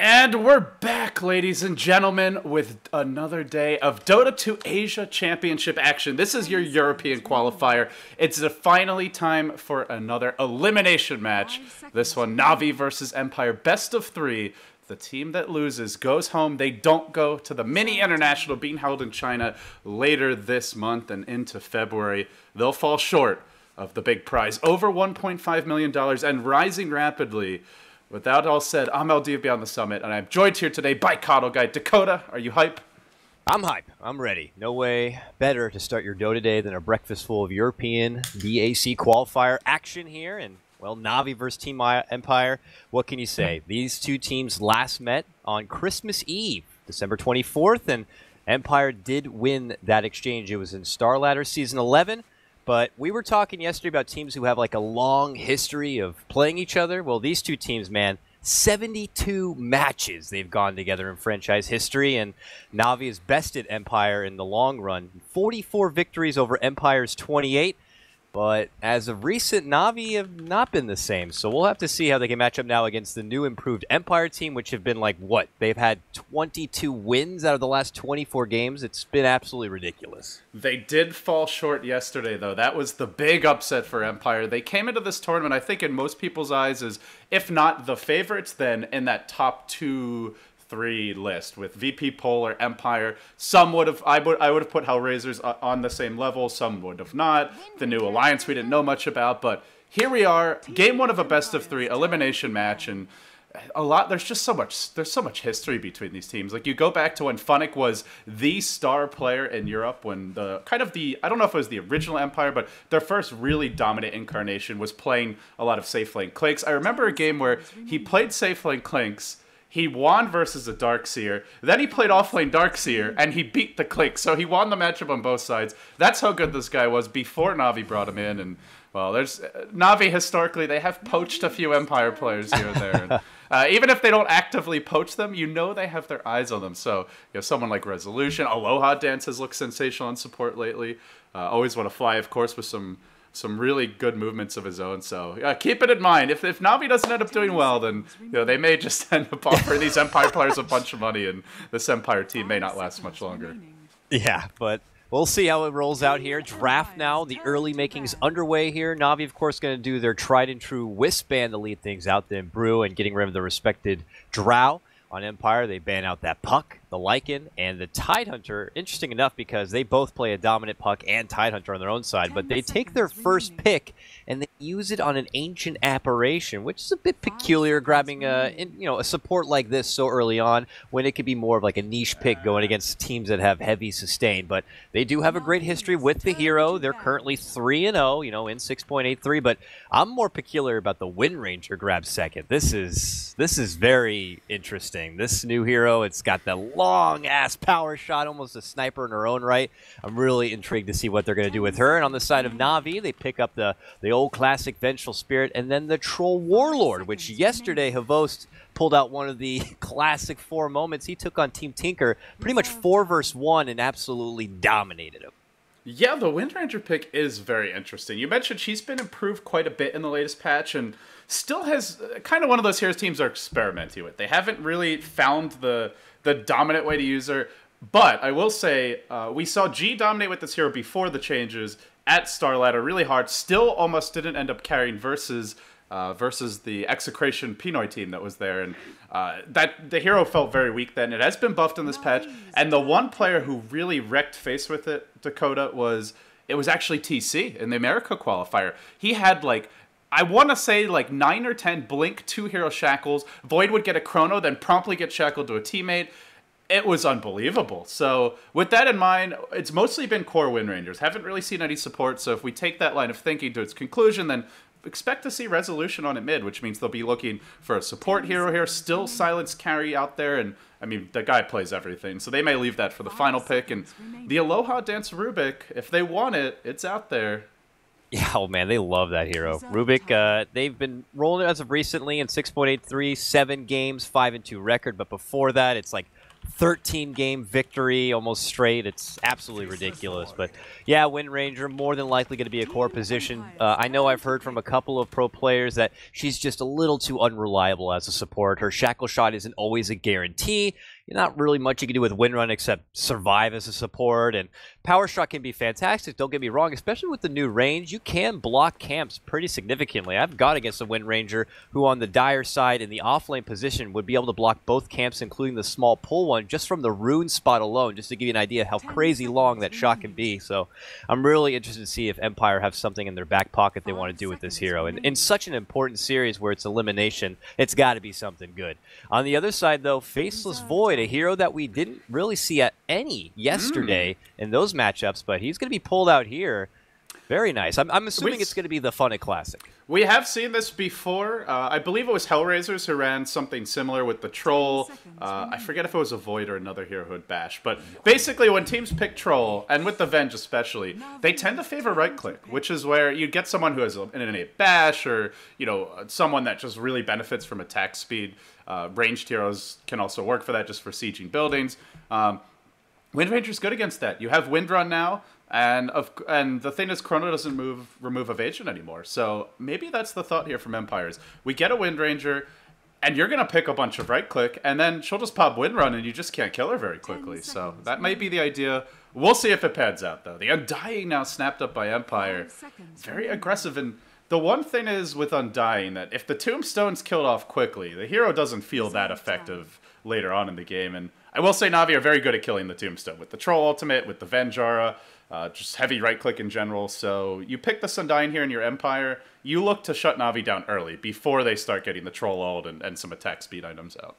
And we're back, ladies and gentlemen, with another day of Dota 2 Asia Championship action. This is your European qualifier. It's finally time for another elimination match. This one, Na'Vi versus Empire, best of 3. The team that loses goes home. They don't go to the mini international being held in China later this month and into February. They'll fall short of the big prize, over $1.5 million and rising rapidly. With that all said, I'm LDB on the summit, and I'm joined here today by KOTLguy. Dakota, are you hype? I'm hype. I'm ready. No way better to start your Dota day than a breakfast full of European BAC qualifier action here. And, well, Na'Vi versus Team Empire. What can you say? These two teams last met on Christmas Eve, December 24th, and Empire did win that exchange. It was in Star Ladder Season 11. But we were talking yesterday about teams who have like a long history of playing each other. Well, these two teams, man, 72 matches they've gone together in franchise history, and Na'Vi has bested Empire in the long run. 44 victories over Empire's 28. But as of recent, Na'Vi have not been the same. So we'll have to see how they can match up now against the new improved Empire team, which have been like, what? They've had 22 wins out of the last 24 games. It's been absolutely ridiculous. They did fall short yesterday, though. That was the big upset for Empire. They came into this tournament, I think, in most people's eyes, as if not the favorites, then in that top 2-3 list with VP Polar, Empire. Some would have, I would have put Hellraisers on the same level. Some would have not. The new alliance we didn't know much about, but here we are, game 1 of a best of 3 elimination match, and there's just so much history between these teams. Like, you go back to when Funnick was the star player in Europe, when I don't know if it was the original Empire, but their first really dominant incarnation was playing a lot of safe lane Clinks. I remember a game where he played safe lane Clinks. He won versus a Darkseer. Then he played offlane Darkseer, and he beat the Click. So he won the matchup on both sides. That's how good this guy was before Na'Vi brought him in. And, well, there's Na'Vi, historically, they have poached a few Empire players here and there. And, even if they don't actively poach them, you know they have their eyes on them. So, you know, someone like Resolution, Aloha Dance has looked sensational in support lately. Always Want to Fly, of course, with some really good movements of his own. So keep it in mind. If Na'Vi doesn't end up doing well, then they may just end up offering these Empire players a bunch of money, and this Empire team may not last much longer. Yeah, but we'll see how it rolls out here. Draft now. The early makings underway here. Na'Vi, of course, going to do their tried and true Wisp ban to lead things out, then Brew, and getting rid of the respected Drow. On Empire, they ban out that Puck, the Lycan, and the Tidehunter. Interesting enough, because they both play a dominant Puck and Tidehunter on their own side, but they take their first pick and they use it on an ancient apparition, which is a bit peculiar, grabbing a support like this so early on, when it could be more of like a niche pick going against teams that have heavy sustain. But they do have a great history with the hero. They're currently 3-0, in 6.83. But I'm more peculiar about the Wind Ranger grab second. This is very interesting. This new hero, it's got the long-ass power shot, almost a sniper in her own right. I'm really intrigued to see what they're going to do with her. And on the side of Na'Vi, they pick up the old classic Vengeful Spirit, and then the Troll Warlord, which yesterday Havost pulled out one of the classic 4 moments. He took on Team Tinker, pretty much 4 versus 1, and absolutely dominated him. Yeah, the Wind Ranger pick is very interesting. You mentioned she's been improved quite a bit in the latest patch, and still has kind of one of those heroes teams are experimenting with. They haven't really found the dominant way to use her. But I will say, we saw G dominate with this hero before the changes at Star Ladder really hard. Still almost didn't end up carrying versus the Execration Pinoy team that was there. And that the hero felt very weak then. It has been buffed in this patch. And the one player who really wrecked face with it, Dakota, was actually TC in the America qualifier. He had I want to say 9 or 10 Blink 2 hero shackles. Void would get a chrono, then promptly get shackled to a teammate. It was unbelievable. So with that in mind, it's mostly been core Wind Rangers. Haven't really seen any support. So if we take that line of thinking to its conclusion, then expect to see Resolution on it mid, which means they'll be looking for a support hero here. Still Silence Carry out there. And I mean, the guy plays everything. So they may leave that for the final pick. And the Aloha Dance Rubik, if they want it, it's out there. Yeah, oh man, they love that hero. Rubik, they've been rolling as of recently in 6.83, 7 games, 5-2 record. But before that, it's like 13-game victory almost straight. It's absolutely ridiculous. But yeah, Wind Ranger more than likely going to be a core position. I know I've heard from a couple of pro players that she's just a little too unreliable as a support. Her shackle shot isn't always a guarantee. Not really much you can do with Windrun except survive as a support, and Power Shot can be fantastic, don't get me wrong, especially with the new range. You can block camps pretty significantly. I've got against a Wind Ranger who on the Dire side in the offlane position would be able to block both camps, including the small pull one, just from the rune spot alone, just to give you an idea how crazy long that shot can be. So I'm really interested to see if Empire have something in their back pocket they want to do with this hero. And in such an important series where it's elimination, it's got to be something good. On the other side, though, Faceless Void, a hero that we didn't really see at any yesterday in those matchups, but he's going to be pulled out here. Very nice. I'm assuming it's going to be the Funnet Classic. We have seen this before. I believe it was Hellraisers who ran something similar with the Troll. I forget if it was a Void or another hero who would bash. But basically, when teams pick Troll, and with the Venge especially, they tend to favor right-click, which is where you get someone who has an innate bash, or someone that just really benefits from attack speed. Ranged heroes can also work for that, just for sieging buildings. Wind Ranger's good against that. You have Windrun now. And the thing is, Chrono doesn't remove evasion anymore. So maybe that's the thought here from Empires. We get a Wind Ranger, and you're going to pick a bunch of right-click, and then she'll just pop Windrun, and you just can't kill her very quickly. So that might be the idea. We'll see if it pans out, though. The Undying now snapped up by Empire. Very aggressive. And the one thing is with Undying that if the Tombstone's killed off quickly, the hero doesn't feel that effective later on in the game. And I will say Na'Vi are very good at killing the Tombstone with the Troll ultimate, with the Venjara. Just heavy right-click in general. So you pick the Undying here in your Empire. You look to shut Na'Vi down early before they start getting the Troll ult and some attack speed items out.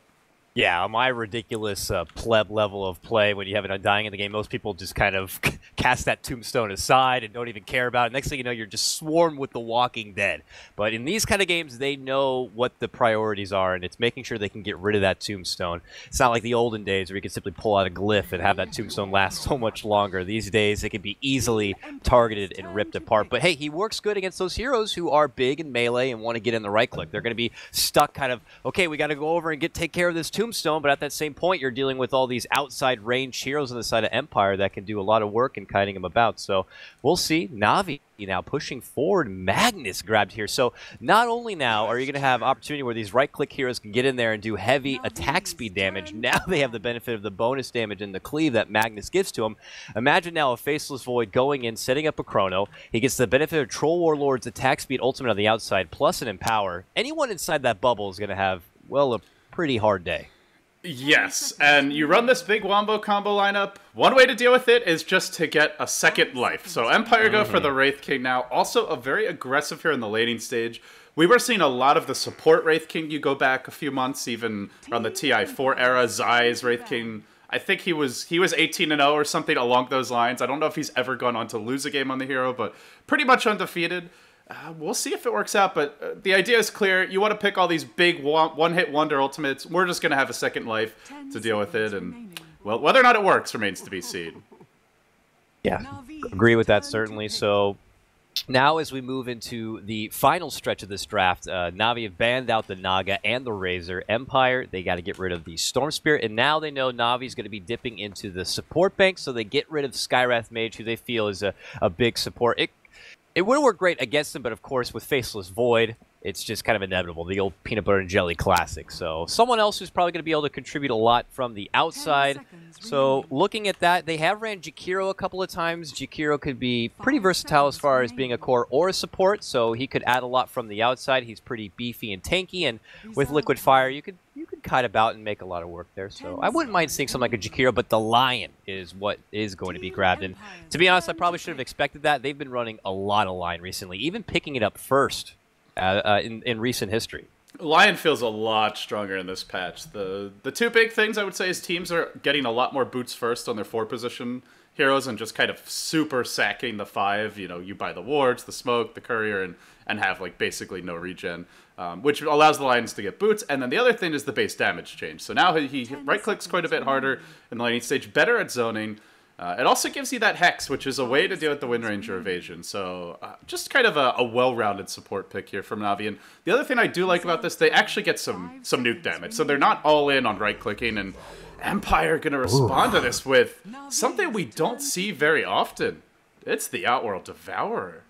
Yeah, my ridiculous pleb level of play when you have an Undying in the game, most people just kind of cast that Tombstone aside and don't even care about it. Next thing you know, you're just swarmed with the Walking Dead. But in these kind of games, they know what the priorities are, and it's making sure they can get rid of that Tombstone. It's not like the olden days where you could simply pull out a glyph and have that Tombstone last so much longer. These days, it can be easily targeted and ripped apart. But hey, he works good against those heroes who are big and melee and want to get in the right click. They're going to be stuck kind of, okay, we got to go over and take care of this Tombstone, but at that same point, you're dealing with all these outside range heroes on the side of Empire that can do a lot of work in kiting them about. So we'll see. Na'Vi now pushing forward. Magnus grabbed here. So not only now are you going to have opportunity where these right-click heroes can get in there and do heavy attack speed damage, now they have the benefit of the bonus damage and the cleave that Magnus gives to them. Imagine now a Faceless Void going in, setting up a Chrono. He gets the benefit of Troll Warlord's attack speed ultimate on the outside, plus an Empower. Anyone inside that bubble is going to have, well, a pretty hard day. Yes, and you run this big Wombo combo lineup. One way to deal with it is just to get a second life. So Empire go for the Wraith King now. Also a very aggressive here in the laning stage. We were seeing a lot of the support Wraith King. You go back a few months, even around the TI4 era, Zai's Wraith King. I think he was 18-0 or something along those lines. I don't know if he's ever gone on to lose a game on the hero, but pretty much undefeated. We'll see if it works out, but the idea is clear. You want to pick all these big one-hit wonder ultimates. We're just going to have a second life to deal with it, and well, whether or not it works remains to be seen. Yeah, agree with that certainly. So now as we move into the final stretch of this draft, Na'Vi have banned out the Naga and the Razor. Empire, they got to get rid of the Storm Spirit, and now they know Na'Vi's going to be dipping into the support bank, so they get rid of Skywrath Mage, who they feel is a big support. It would work great against them, but of course with Faceless Void, it's just kind of inevitable. The old peanut butter and jelly classic. So someone else who's probably going to be able to contribute a lot from the outside. So looking at that, they have ran Jakiro a couple of times. Jakiro could be pretty versatile as far as being a core or a support, so he could add a lot from the outside. He's pretty beefy and tanky, and with Liquid Fire, you could kite about and make a lot of work there. So I wouldn't mind seeing something like a Jakiro, but the Lion is what is going to be grabbed. And to be honest, I probably should have expected that. They've been running a lot of Lion recently, even picking it up first in recent history. Lion feels a lot stronger in this patch. The two big things I would say is teams are getting a lot more boots first on their 4-position heroes and just kind of super sacking the 5. You know, you buy the wards, the smoke, the courier, and have like basically no regen, which allows the Lions to get boots. And then the other thing is the base damage change. So now he right-clicks quite a bit harder in the laning stage, better at zoning. It also gives you that Hex, which is a way to deal with the Wind Ranger evasion. So just kind of a well-rounded support pick here from Na'Vi. And the other thing I do like about this, they actually get some nuke damage. So they're not all in on right-clicking. And Empire going to respond to this with something we don't see very often. It's the Outworld Devourer.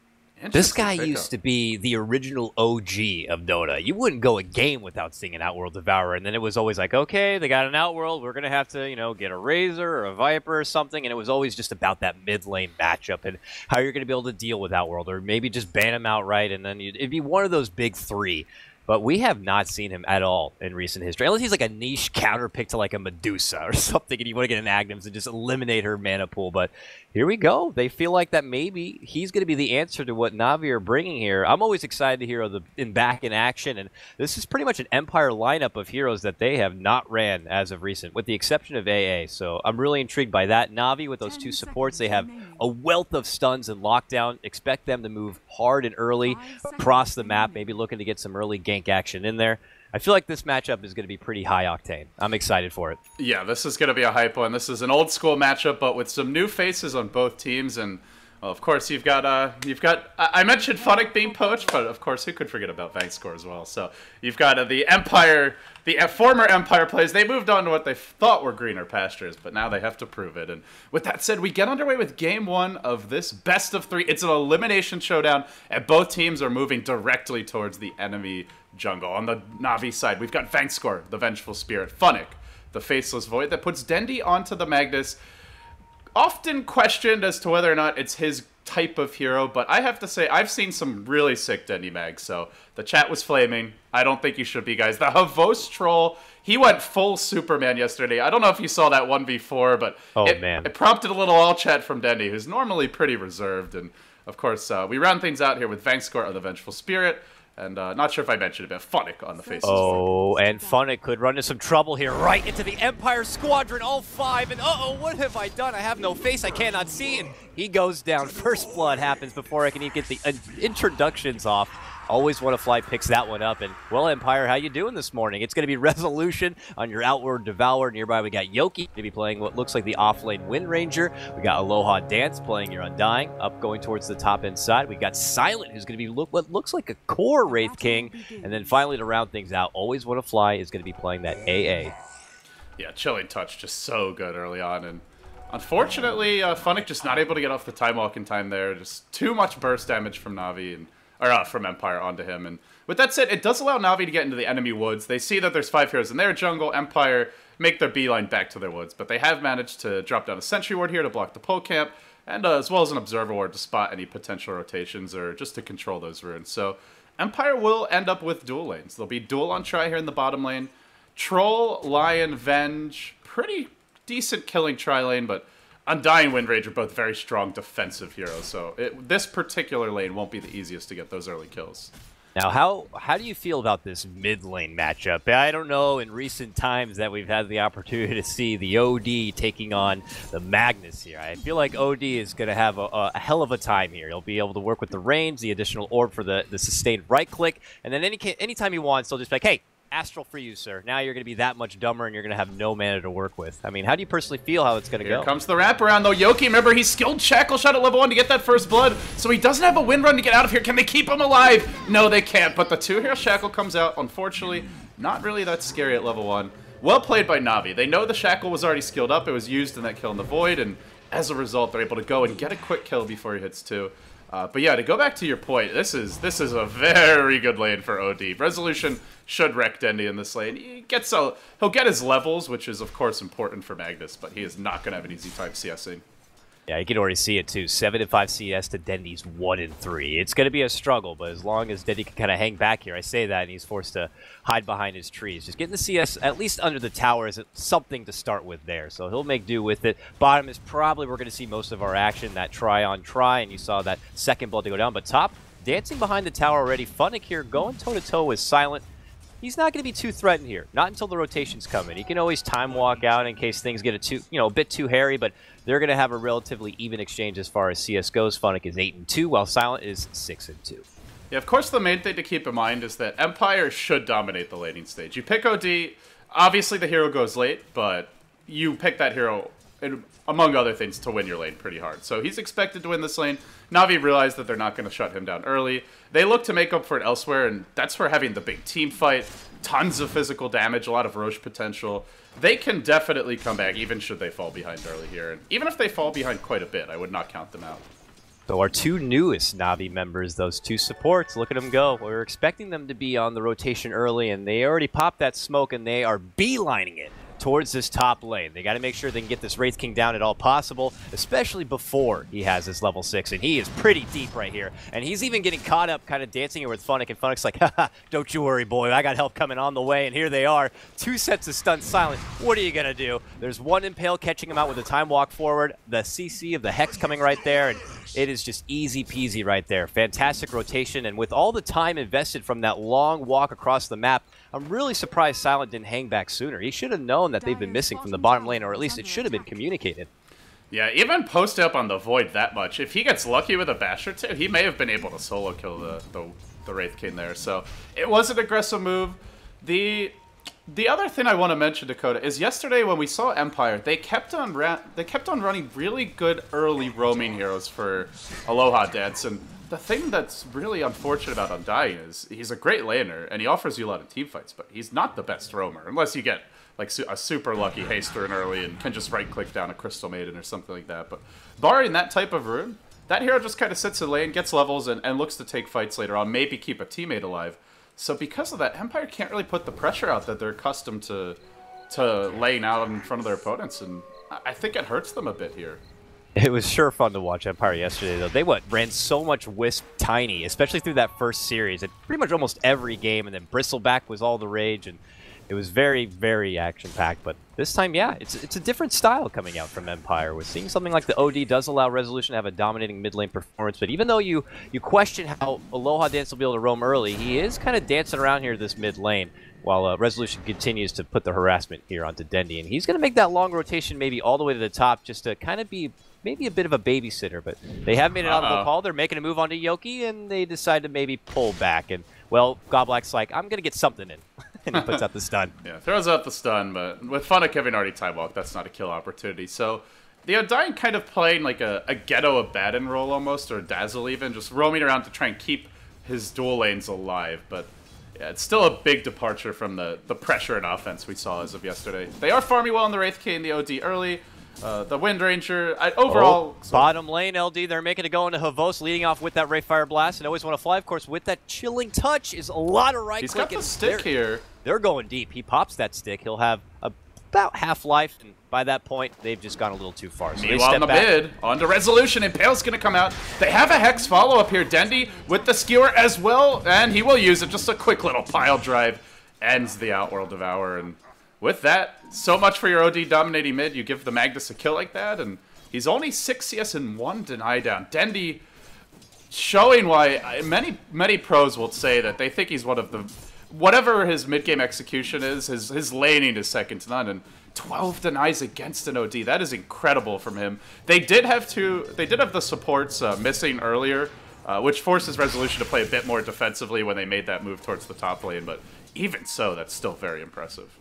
This guy used to be the original OG of Dota. You wouldn't go a game without seeing an Outworld Devourer, and then it was always like, okay, they got an Outworld, we're going to have to, you know, get a Razor or a Viper or something, and it was always just about that mid-lane matchup and how you're going to be able to deal with Outworld, or maybe just ban him outright, and then it'd be one of those big three. But we have not seen him at all in recent history. Unless he's like a niche counter pick to like a Medusa or something, and you want to get an Agnes and just eliminate her mana pool. But here we go. They feel like that maybe he's going to be the answer to what Na'Vi are bringing here. I'm always excited to hear back in action, and this is pretty much an Empire lineup of heroes that they have not ran as of recent, with the exception of AA. So I'm really intrigued by that. Na'Vi with those two supports, they have a wealth of stuns and lockdown. Expect them to move hard and early across the map, maybe looking to get some early gank action in there. I feel like this matchup is going to be pretty high octane. I'm excited for it. Yeah, this is going to be a hype one. This is an old school matchup, but with some new faces on both teams. And well, of course, you've got I mentioned Funnick being poached, but of course, who could forget about Vangscore as well? So you've got the Empire, the former Empire players. They moved on to what they thought were greener pastures, but now they have to prove it. And with that said, we get underway with game one of this best of three. It's an elimination showdown, and both teams are moving directly towards the enemy jungle. On the Na'Vi side, we've got Vangscore, the Vengeful Spirit, Funnick, the Faceless Void, that puts Dendi onto the Magnus. Often questioned as to whether or not it's his type of hero, but I have to say, I've seen some really sick Dendi mags, so the chat was flaming. I don't think you should be, guys. The Havos troll, he went full Superman yesterday. I don't know if you saw that 1v4, but it prompted a little all chat from Dendi, who's normally pretty reserved, and of course, we round things out here with Vangscore of the Vengeful Spirit. And not sure if I mentioned it, but Funnick on the Faceless Void. And Funnick could run into some trouble here, right into the Empire Squadron, all five, and what have I done? I have no face, I cannot see, and he goes down. First blood happens before I can even get the introductions off. Always Want to Fly picks that one up. And, well, Empire, how you doing this morning? It's going to be Resolution on your Outward Devourer. Nearby, we got Yoki going to be playing what looks like the off-lane Wind Ranger. We got Aloha Dance playing your Undying, up going towards the top end side. We got Silent, who's going to be what looks like a core Wraith King. And then finally, to round things out, Always Want to Fly is going to be playing that AA. Yeah, Chilling Touch just so good early on. And unfortunately, Funnick just not able to get off the Time Walk in time there. Just too much burst damage from Na'Vi and from Empire onto him. And with that said, it does allow Na'Vi to get into the enemy woods. They see that there's 5 heroes in their jungle. Empire make their beeline back to their woods. But they have managed to drop down a sentry ward here to block the pole camp, and as well as an observer ward to spot any potential rotations or just to control those runes. So Empire will end up with dual lanes. There'll be dual on try here in the bottom lane. Troll, Lion, Venge, pretty decent killing tri lane, but Undying, Wind Rage are both very strong defensive heroes, so this particular lane won't be the easiest to get those early kills. Now, how do you feel about this mid lane matchup? I don't know in recent times that we've had the opportunity to see the OD taking on the Magnus here. I feel like OD is going to have a hell of a time here. He'll be able to work with the range, the additional orb for the sustained right click, and then anytime he wants, he'll just be like, hey, Astral for you, sir. Now you're going to be that much dumber and you're going to have no mana to work with. I mean, how do you personally feel how it's going to go? Here comes the wraparound, though. Yoki, remember, he's skilled Shackle Shot at level 1 to get that first blood, so he doesn't have a wind run to get out of here. Can they keep him alive? No, they can't, but the 2-hero Shackle comes out. Unfortunately, not really that scary at level 1. Well played by Na'Vi. They know the Shackle was already skilled up. It was used in that kill in the Void, and as a result, they're able to go and get a quick kill before he hits 2. But yeah, to go back to your point, this is a very good lane for OD. Resolution should wreck Dendi in this lane. He'll get his levels, which is of course important for Magnus, but he is not going to have an easy time CSing. Yeah, you can already see it too. 7-5 CS to Dendi's 1-3. It's going to be a struggle, but as long as Dendi can kind of hang back here, I say that, and he's forced to hide behind his trees. Just getting the CS at least under the tower is something to start with there, so he'll make do with it. Bottom is probably we're going to see most of our action, that try-on-try, and you saw that second blood to go down. But top, dancing behind the tower already. Funnick here going toe-to-toe with Silent. He's not going to be too threatened here. Not until the rotations come in. He can always time walk out in case things get a bit too hairy, but they're going to have a relatively even exchange as far as CS goes. Funnick is 8-2, while Silent is 6-2. Yeah, of course, the main thing to keep in mind is that Empire should dominate the laning stage. You pick OD, obviously the hero goes late, but you pick that hero, among other things, to win your lane pretty hard. So he's expected to win this lane. Na'Vi realize that they're not going to shut him down early. They look to make up for it elsewhere, and that's where having the big team fight, tons of physical damage, a lot of Roche potential. They can definitely come back, even should they fall behind early here. And even if they fall behind quite a bit, I would not count them out. So our two newest Navi members, those two supports, look at them go. We were expecting them to be on the rotation early, and they already popped that smoke, and they are beelining it towards this top lane. They got to make sure they can get this Wraith King down at all possible, especially before he has his level 6, and he is pretty deep right here. And he's even getting caught up kind of dancing here with Funnick, and Funnick's like, haha, don't you worry, boy, I got help coming on the way, and here they are. 2 sets of stun silent. What are you going to do? There's one Impale catching him out with a time walk forward, the CC of the Hex coming right there, and it is just easy peasy right there. Fantastic rotation, and with all the time invested from that long walk across the map, I'm really surprised Silent didn't hang back sooner. He should have known that they've been missing from the bottom lane, or at least it should have been communicated. Yeah, even post up on the Void that much, if he gets lucky with a bash or two, he may have been able to solo kill the Wraith King there. So it was an aggressive move. The other thing I want to mention, Dakota, is yesterday when we saw Empire, they kept on running really good early roaming heroes for Aloha Dance, and the thing that's really unfortunate about Undying is he's a great laner, and he offers you a lot of team fights, but he's not the best roamer, unless you get like a super lucky haster in early and can just right-click down a Crystal Maiden or something like that. But barring that type of rune, that hero just kind of sits in lane, gets levels, and looks to take fights later on, maybe keep a teammate alive. So because of that, Empire can't really put the pressure out that they're accustomed to laying out in front of their opponents, and I think it hurts them a bit here. It was sure fun to watch Empire yesterday, though. They ran so much Wisp Tiny, especially through that first series. At pretty much almost every game, and then Bristleback was all the rage, and it was very, very action-packed. But this time, yeah, it's a different style coming out from Empire. We're seeing something like the OD does allow Resolution to have a dominating mid-lane performance, but even though you question how Aloha Dance will be able to roam early, he is kind of dancing around here this mid-lane, while Resolution continues to put the harassment here onto Dendi. And he's going to make that long rotation maybe all the way to the top just to kind of be maybe a bit of a babysitter, but they have made an audible call. They're making a move onto Yoki, and they decide to maybe pull back. And, well, KOTLgu's like, I'm going to get something in. And he puts out the stun. Yeah, throws out the stun, but with Funnick having already time walked, that's not a kill opportunity. So the Undying kind of playing like a Ghetto Abaddon role almost, or Dazzle even, just roaming around to try and keep his dual lanes alive. But yeah, it's still a big departure from the pressure and offense we saw as of yesterday. They are farming well in the Wraith King, the OD early. The Wind Ranger, overall... Bottom lane, LD, they're making it go into Havos, leading off with that Wraithfire Blast, and always want to fly, of course, with that Chilling Touch is a lot of right-click. He's got the stick here. They're going deep. He pops that stick. He'll have about half life, and by that point, they've just gone a little too far. So meanwhile, in the mid, onto Resolution, Impale's going to come out. They have a Hex follow-up here. Dendi with the Skewer as well, and he will use it. Just a quick little pile drive ends the Outworld Devour, and with that, so much for your OD dominating mid. You give the Magnus a kill like that, and he's only 6 CS and 1 deny down. Dendi showing why many pros will say that they think he's one of the... Whatever his mid-game execution is, his laning is second to none, and 12 denies against an OD. That is incredible from him. They did have the supports missing earlier, which forces Resolution to play a bit more defensively when they made that move towards the top lane, but even so, that's still very impressive.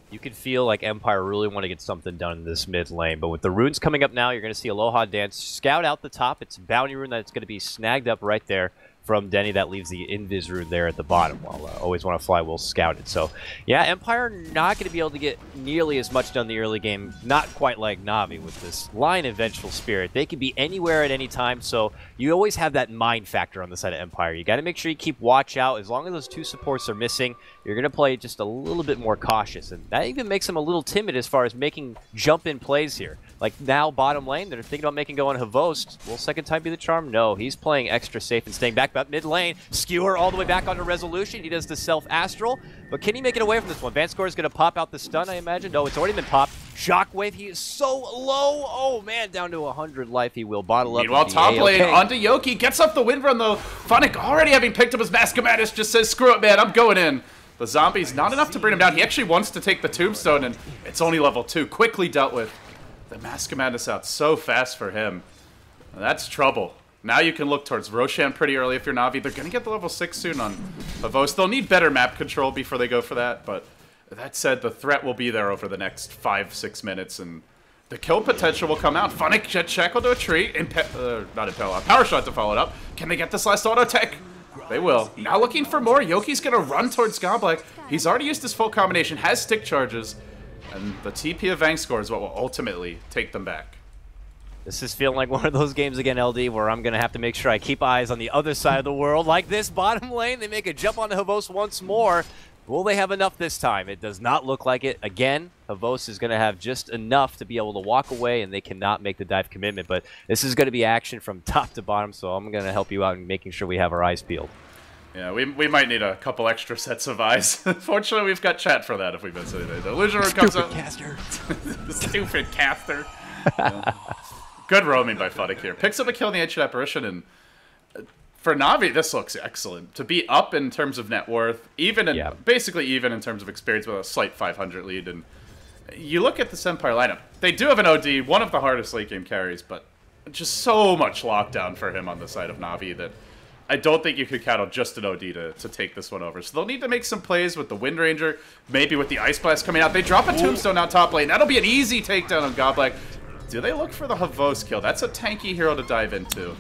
You can feel like Empire really want to get something done in this mid lane, but with the runes coming up now, you're going to see Aloha Dance scout out the top. It's a bounty rune that's going to be snagged up right there from Denny. That leaves the Invis rune there at the bottom, while Always Want to Fly will scout it. So, yeah, Empire not going to be able to get nearly as much done in the early game, not quite like Na'Vi with this line of Vengeful Spirit. They can be anywhere at any time, so you always have that mind factor on the side of Empire. You got to make sure you keep watch out. As long as those 2 supports are missing, you're going to play just a little bit more cautious, and that even makes them a little timid as far as making jump-in plays here. Like now, bottom lane, they're thinking about making go on Havost. Will second time be the charm? No, he's playing extra safe and staying back about mid lane. Skewer all the way back onto Resolution. He does the self-astral, but can he make it away from this one? Vanscore is going to pop out the stun, I imagine. No, it's already been popped. Shockwave, he is so low. Oh, man, down to 100 life. He will bottle up. Meanwhile, top lane onto Yoki. Gets up the wind run, though. Funnick already having picked up his Mascomatus just says, screw it, man, I'm going in. The zombies, not enough to bring him down. He actually wants to take the Tombstone, and it's only level 2. Quickly dealt with. The Mascomatus out so fast for him. That's trouble. Now you can look towards Roshan pretty early if you're Na'Vi. They're going to get the level 6 soon on Havos. They'll need better map control before they go for that, but that said, the threat will be there over the next 5-6 minutes, and the kill potential will come out. Funnick jet shackle to a tree. Not Impale, Power Shot to follow it up. Can they get this last auto tech? They will. Now looking for more. Yoki's going to run towards Godblack. He's already used his full combination, has stick charges, and the TP of Vang score is what will ultimately take them back. This is feeling like one of those games again, LD, where I'm going to have to make sure I keep eyes on the other side of the world. Like this bottom lane, they make a jump onto Havos once more. Will they have enough this time? It does not look like it. Again, Havos is going to have just enough to be able to walk away, and they cannot make the dive commitment. But this is going to be action from top to bottom, so I'm going to help you out in making sure we have our eyes peeled. Yeah, we might need a couple extra sets of eyes. Fortunately, we've got chat for that if we miss anything. The Illusion Room comes up. Caster. Stupid caster. Yeah. Good roaming by Fuddick here. Picks up a kill in the Ancient Apparition, and for Na'Vi, this looks excellent. To be up in terms of net worth, even in, basically even in terms of experience with a slight 500 lead. And you look at this Empire lineup. They do have an OD, one of the hardest late game carries, but just so much lockdown for him on the side of Na'Vi that I don't think you could count on just an OD to take this one over. So they'll need to make some plays with the Wind Ranger, maybe with the Ice Blast coming out. They drop a Tombstone out top lane. That'll be an easy takedown on Godblack. Do they look for the Havos kill? That's a tanky hero to dive into.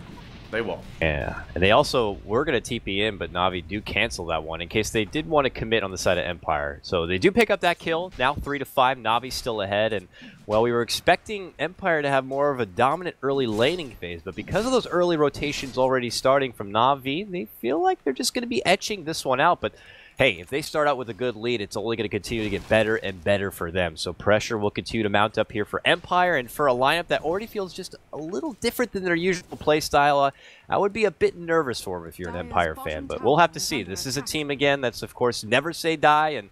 They will. Yeah, and they also were going to TP in, but Na'Vi do cancel that one in case they did want to commit on the side of Empire. So they do pick up that kill. Now 3-5. Na'Vi's still ahead, and well, we were expecting Empire to have more of a dominant early laning phase, but because of those early rotations already starting from Na'Vi, they feel like they're just going to be etching this one out. But hey, if they start out with a good lead, it's only going to continue to get better and better for them. So pressure will continue to mount up here for Empire, and for a lineup that already feels just a little different than their usual play style. I would be a bit nervous for them if you're an Empire fan, but we'll have to see. This is a team, again, that's, of course, never say die, and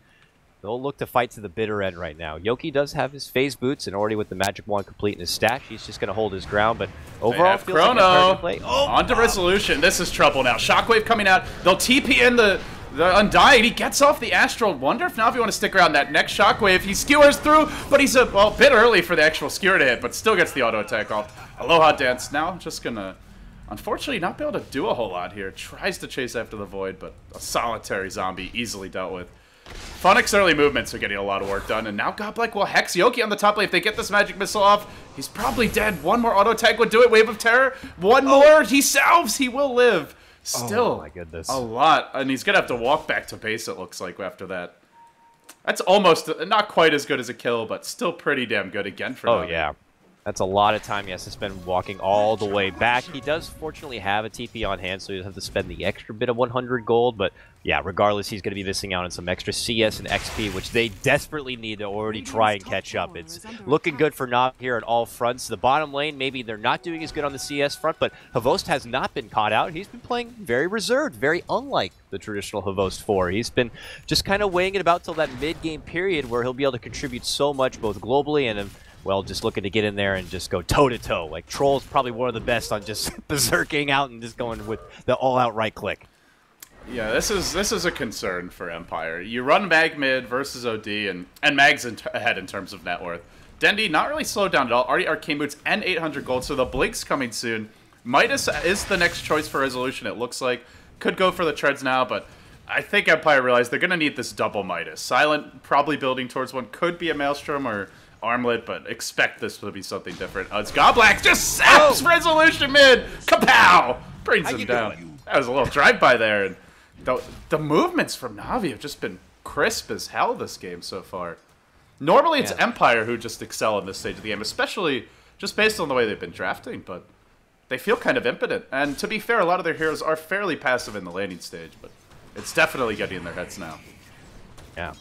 they'll look to fight to the bitter end right now. Yoki does have his phase boots, and already with the Magic Wand complete in his stash, he's just going to hold his ground, but overall, feels like Empire can play. Oh, on to Resolution. This is trouble now. Shockwave coming out. They'll TP in the Undying. He gets off the Astral. Wonder if Na'Vi want to stick around that next Shockwave. He skewers through, but he's a bit early for the actual skewer to hit, but still gets the auto attack off. Aloha Dance now just going to, unfortunately, not be able to do a whole lot here. Tries to chase after the Void, but a solitary zombie easily dealt with. Funnick's early movements are getting a lot of work done, and now Godblack will Hex Yoki on the top lane. If they get this magic missile off, he's probably dead. One more auto attack would do it. Wave of Terror. One more. He salves. He will live. Still, my goodness, a lot, and he's gonna have to walk back to base. It looks like after that. That's almost not quite as good as a kill, but still pretty damn good again for. Oh yeah, that's a lot of time he has to spend walking all the way back. He does fortunately have a TP on hand, so he doesn't have to spend the extra bit of 100 gold. But yeah, regardless, he's going to be missing out on some extra CS and XP, which they desperately need to already try and catch up. It's looking good for Na'Vi here at all fronts. The bottom lane, maybe they're not doing as good on the CS front, but Havost has not been caught out. He's been playing very reserved, very unlike the traditional Havost 4. He's been just kind of weighing it about till that mid-game period where he'll be able to contribute so much both globally and well, just looking to get in there and just go toe-to-toe. Like, Troll's probably one of the best on just berserking out and just going with the all-out right click. Yeah, this is a concern for Empire. You run Mag mid versus OD, and Mag's ahead in terms of net worth. Dendi not really slowed down at all. Already Arcane Boots and 800 gold, so the Blink's coming soon. Midas is the next choice for Resolution, it looks like. Could go for the Treads now, but I think Empire realized they're going to need this double Midas. Silent probably building towards one. Could be a Maelstrom or Armlet, but expect this to be something different. It's Godblack just saps Resolution mid! Kapow! Brings him down. That was a little drive-by there, and the movements from Na'Vi have just been crisp as hell this game so far. Normally it's Empire who just excel in this stage of the game, especially just based on the way they've been drafting, but they feel kind of impotent. And to be fair, a lot of their heroes are fairly passive in the laning stage, but it's definitely getting in their heads now. Yeah.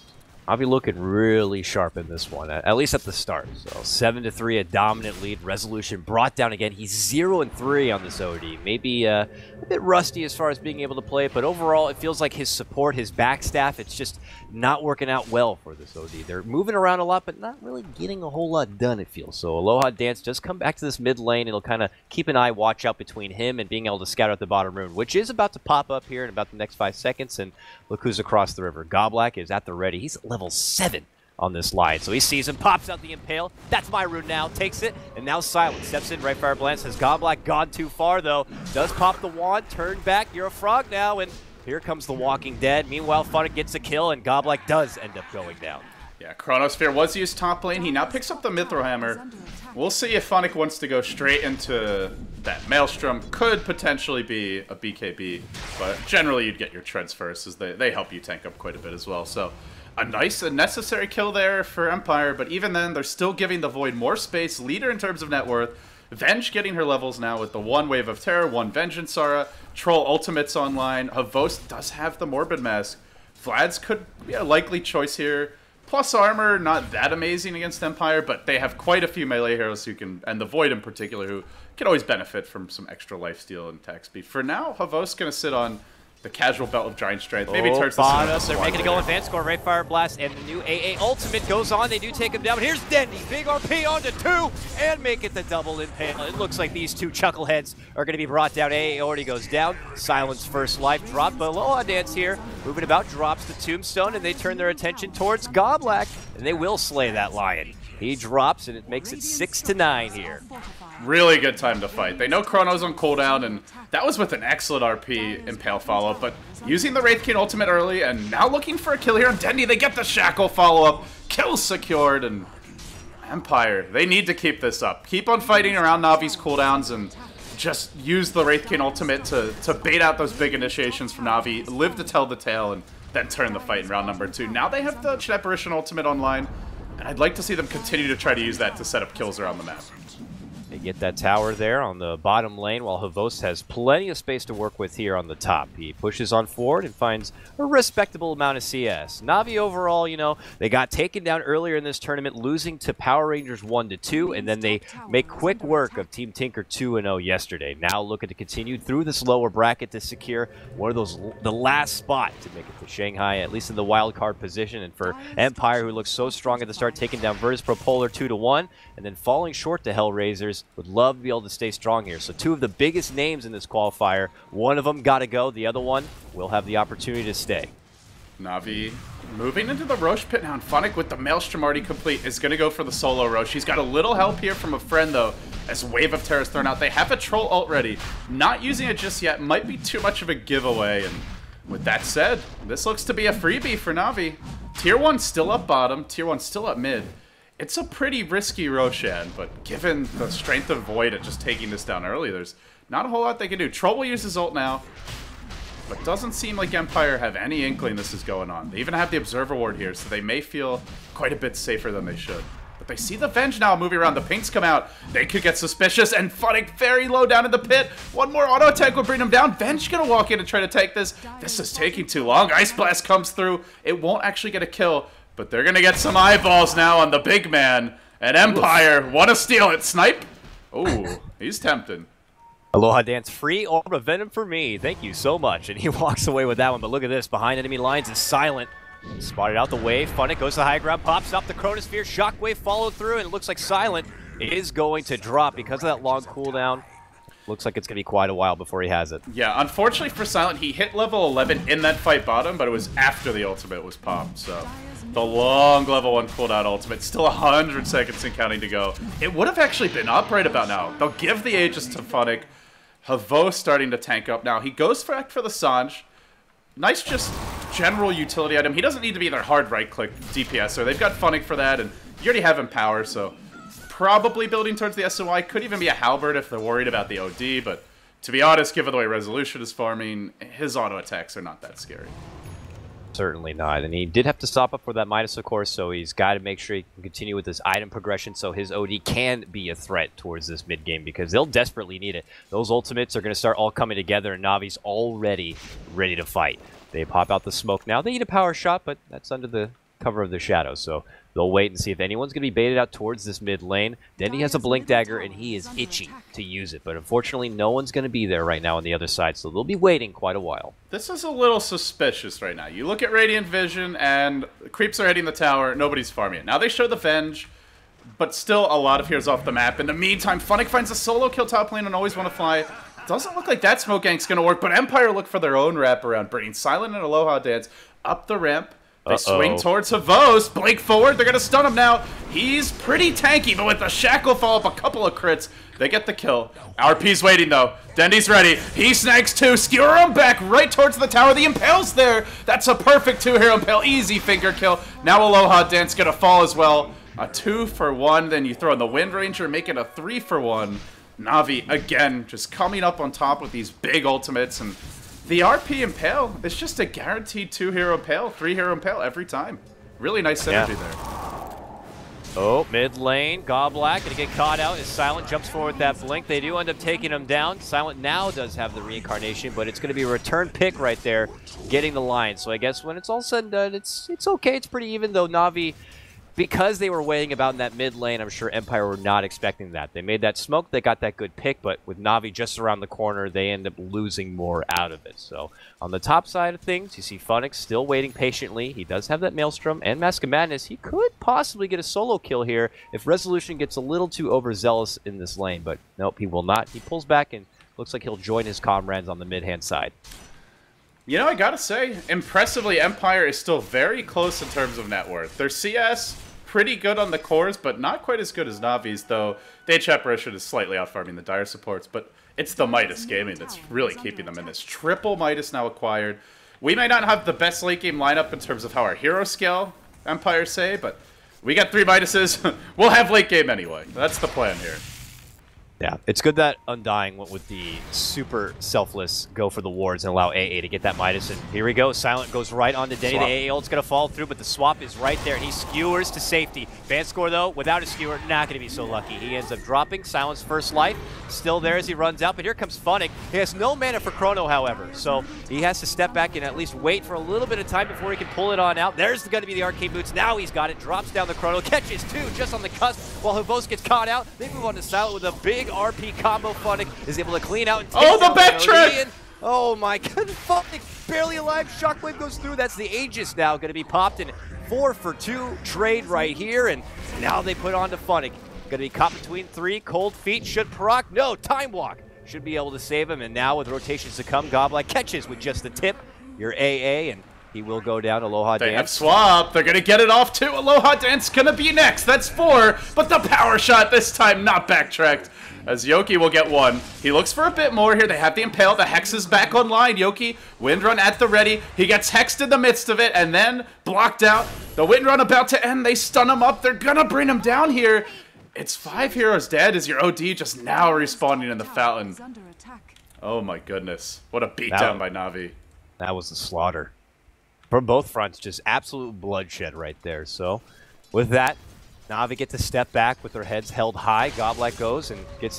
I'll be looking really sharp in this one, at least at the start. So 7-3, a dominant lead. Resolution brought down again. He's 0-3 on this OD. Maybe a bit rusty as far as being able to play it, but overall it feels like his support, his backstaff, it's just not working out well for this OD. They're moving around a lot, but not really getting a whole lot done, it feels. So Aloha Dance does come back to this mid lane. It'll kind of keep an eye, watch out between him and being able to scout out the bottom rune, which is about to pop up here in about the next 5 seconds. And look who's across the river. Godblack is at the ready. He's level 7 on this line. So he sees him, pops out the Impale. That's my rune now. Takes it, and now Silent steps in. Right fire glance. Has Godblack gone too far, though? Does pop the wand, turn back. You're a frog now, and here comes the Walking Dead. Meanwhile, Funnick gets a kill, and Godblack does end up going down. Yeah, Chronosphere was used top lane. He now picks up the Mithril Hammer. We'll see if Funnick wants to go straight into that Maelstrom. Could potentially be a BKB, but generally you'd get your treads first, as they help you tank up quite a bit as well. So a nice and necessary kill there for Empire, but even then, they're still giving the Void more space. Leader in terms of net worth. Venge getting her levels now with the 1 Wave of Terror, 1 Vengeance Aura. Troll ultimates online. Havos does have the Morbid Mask. Vlad's could be a likely choice here. Plus armor, not that amazing against Empire, but they have quite a few melee heroes who can, and the Void in particular, who can always benefit from some extra lifesteal and attack speed. For now, Havos going to sit on the casual belt of Giant Strength. Maybe turns this they're making it go Advanced Score, right? Fire Blast, and the new AA ultimate goes on. They do take him down, but here's Dendy. Big RP onto 2, and make it the double impale. It looks like these two chuckleheads are going to be brought down. AA already goes down. Silence first life dropped, but Aloha Dance here, moving about, drops the Tombstone, and they turn their attention towards Goblak, and they will slay that Lion. He drops, and it makes it 6-9 here. Really good time to fight. They know Chrono's on cooldown, and that was with an excellent RP Impale follow-up, but using the Wraith King ultimate early, and now looking for a kill here on Dendy. They get the Shackle follow-up, kill secured, and Empire, they need to keep this up. Keep on fighting around Navi's cooldowns, and just use the Wraith King ultimate to bait out those big initiations from Navi, live to tell the tale, and then turn the fight in round number 2. Now they have the Apparition ultimate online, and I'd like to see them continue to try to use that to set up kills around the map. They get that tower there on the bottom lane, while Havos has plenty of space to work with here on the top. He pushes on forward and finds a respectable amount of CS. Navi overall, you know, they got taken down earlier in this tournament, losing to Power Rangers 1-2, and then they make quick work of Team Tinker 2-0 yesterday. Now looking to continue through this lower bracket to secure one of those, the last spot to make it to Shanghai, at least in the wild card position. And for Empire, who looks so strong at the start, taking down Virtus Pro Polar 2-1, and then falling short to Hellraisers. Would love to be able to stay strong here. So 2 of the biggest names in this qualifier. One of them got to go. The other one will have the opportunity to stay. Navi moving into the Roche pit now, and Funnick with the Maelstrom already complete is going to go for the solo Roche. He's got a little help here from a friend, though, as Wave of Terror is thrown out. They have a Troll ult ready. Not using it just yet might be too much of a giveaway, and with that said, this looks to be a freebie for Navi. Tier 1 still up bottom, Tier 1 still up mid. It's a pretty risky Roshan, but given the strength of Void at just taking this down early, there's not a whole lot they can do. Troll will use his ult now, but doesn't seem like Empire have any inkling this is going on. They even have the Observer Ward here, so they may feel quite a bit safer than they should. But they see the Venge now moving around. The pinks come out. They could get suspicious, and Funnick very low down in the pit. One more auto attack will bring him down. Venge gonna walk in and try to take this. This is taking too long. Ice Blast comes through. It won't actually get a kill, but they're going to get some eyeballs now on the big man. And Empire want to steal it. Snipe? Ooh, he's tempting. Aloha Dance, free Orb of Venom for me. Thank you so much. And he walks away with that one. But look at this. Behind enemy lines is Silent. Spotted out the wave. Funnick goes to the high ground, pops up the Chronosphere. Shockwave followed through, and it looks like Silent is going to drop because of that long cooldown. Looks like it's going to be quite a while before he has it. Yeah, unfortunately for Silent, he hit level 11 in that fight bottom, but it was after the ultimate was popped, so the long level 1 cooldown ultimate, still 100 seconds and counting to go. It would have actually been up right about now. They'll give the Aegis to Funnick. Havos starting to tank up now. He goes back for the Sanj. Nice just general utility item. He doesn't need to be their hard right-click DPSer. They've got Funnick for that, and you already have Empower, so probably building towards the SOI. Could even be a Halberd if they're worried about the OD, but to be honest, given the way Resolution is farming, his auto attacks are not that scary. Certainly not. And he did have to stop up for that Midas, of course, so he's got to make sure he can continue with this item progression so his OD can be a threat towards this mid-game, because they'll desperately need it. Those ultimates are going to start all coming together, and Navi's already ready to fight. They pop out the smoke now. They need a power shot, but that's under the cover of the shadow, so they'll wait and see if anyone's going to be baited out towards this mid lane. Then he has a Blink Dagger, and he is itching to use it. But unfortunately, no one's going to be there right now on the other side, so they'll be waiting quite a while. This is a little suspicious right now. You look at Radiant Vision, and creeps are hitting the tower. Nobody's farming it. Now they show the Venge, but still a lot of heroes off the map. In the meantime, Funnick finds a solo kill top lane and Always Want to Fly. Doesn't look like that smoke gank's going to work, but Empire look for their own wraparound, bringing Silent and Aloha Dance up the ramp. They swing towards Havos. Blake forward. They're going to stun him now. He's pretty tanky, but with the shackle follow-up, a couple of crits, they get the kill. RP's waiting, though. Dendy's ready. He snags 2. Skewer him back right towards the tower. The Impale's there. That's a perfect 2-hero Impale. Easy finger kill. Now Aloha Dance going to fall as well. A 2 for 1. Then you throw in the Wind Ranger, make it a 3 for 1. Na'Vi, again, just coming up on top with these big ultimates. And the RP Impale is just a guaranteed 2-hero Impale, 3-hero Impale every time. Really nice synergy there. Oh, mid lane, KOTLguy gonna get caught out as Silent jumps forward with that blink. They do end up taking him down. Silent now does have the reincarnation, but it's gonna be a return pick right there, getting the line. So I guess when it's all said and done, it's okay. It's pretty even, though Na'Vi, because they were weighing about in that mid lane, I'm sure Empire were not expecting that. They made that smoke, they got that good pick, but with Na'Vi just around the corner, they end up losing more out of it. So on the top side of things, you see Funix still waiting patiently. He does have that Maelstrom and Mask of Madness. He could possibly get a solo kill here if Resolution gets a little too overzealous in this lane, but nope, he will not. He pulls back and looks like he'll join his comrades on the mid-hand side. You know, I gotta say, impressively, Empire is still very close in terms of net worth. Their CS, pretty good on the cores, but not quite as good as Na'Vi's, though the H apparition is slightly outfarming the Dire supports, but it's the Midas gaming that's really keeping them in this. Triple Midas now acquired. We may not have the best late game lineup in terms of how our hero scale, Empire say, but we got 3 Midases. We'll have late game anyway. That's the plan here. Yeah, it's good that Undying went with the super selfless go for the wards and allow AA to get that Midas. And here we go. Silent goes right on to Denny. Swap. The AA ult's going to fall through, but the swap is right there. And he skewers to safety. Van score, though, without a skewer, not going to be so lucky. He ends up dropping. Silent's first life still there as he runs out. But here comes Funix. He has no mana for Chrono, however. So he has to step back and at least wait for a little bit of time before he can pull it on out. There's going to be the Arcane Boots. Now he's got it. Drops down the Chrono. Catches 2 just on the cusp while Havos gets caught out. They move on to Silent with a big RP combo. Funix is able to clean out and take the back trick! Oh my god, Funix barely alive. Shockwave goes through. That's the Aegis now going to be popped in. 4 for 2 trade right here, and now they put on to Funix. Going to be caught between 3. Cold Feet should proc. No, Time Walk should be able to save him, and now with rotations to come, KOTLguy catches with just the tip. Your AA, and he will go down. Aloha Dance. They have swap. They're going to get it off too. Aloha Dance going to be next. That's 4. But the power shot this time not backtracked. As Yoki will get 1. He looks for a bit more here. They have the Impale. The Hex is back online. Yoki, Windrun at the ready. He gets hexed in the midst of it and then blocked out. The Windrun about to end. They stun him up. They're going to bring him down here. It's 5 heroes dead as your OD just now respawning in the fountain. Oh my goodness. What a beatdown by Na'Vi. That was the slaughter. From both fronts, just absolute bloodshed right there. So, with that, Na'Vi gets to step back with their heads held high. KOTLguy goes and gets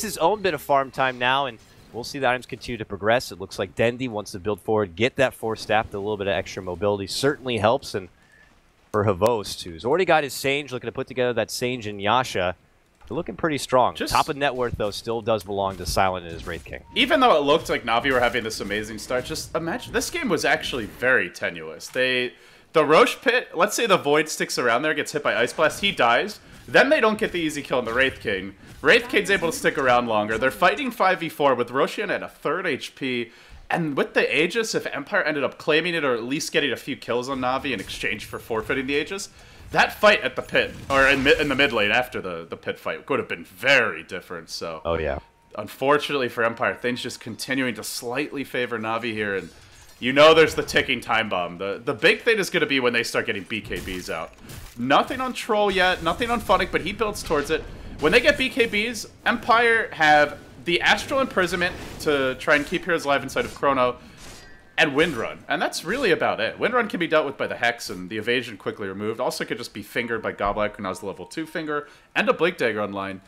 his own bit of farm time now, and we'll see the items continue to progress. It looks like Dendy wants to build forward, get that 4 staff. A little bit of extra mobility certainly helps, and for Havos, who's already got his Sange, looking to put together that Sange and Yasha. They're looking pretty strong. Top of net worth, though, still does belong to Silent and his Wraith King. Even though it looked like Na'Vi were having this amazing start, just imagine, this game was actually very tenuous. The Roche Pit, let's say the Void sticks around there, gets hit by Ice Blast, he dies. Then they don't get the easy kill on the Wraith King. Wraith King's able to stick around longer. They're fighting 5v4 with Roshan at a 3rd HP. And with the Aegis, if Empire ended up claiming it or at least getting a few kills on Na'Vi in exchange for forfeiting the Aegis, that fight at the pit, or in the mid lane after the pit fight, could have been very different. So, oh yeah. Unfortunately for Empire, things just continuing to slightly favor Na'Vi here, and you know there's the ticking time bomb. The big thing is going to be when they start getting BKBs out. Nothing on Troll yet, nothing on Funix, but he builds towards it. When they get BKBs, Empire have the Astral Imprisonment to try and keep heroes alive inside of Chrono, and Windrun. And that's really about it. Windrun can be dealt with by the Hex and the evasion quickly removed. Also could just be fingered by KOTLguy, who now has the level 2 finger, and a Blink Dagger online.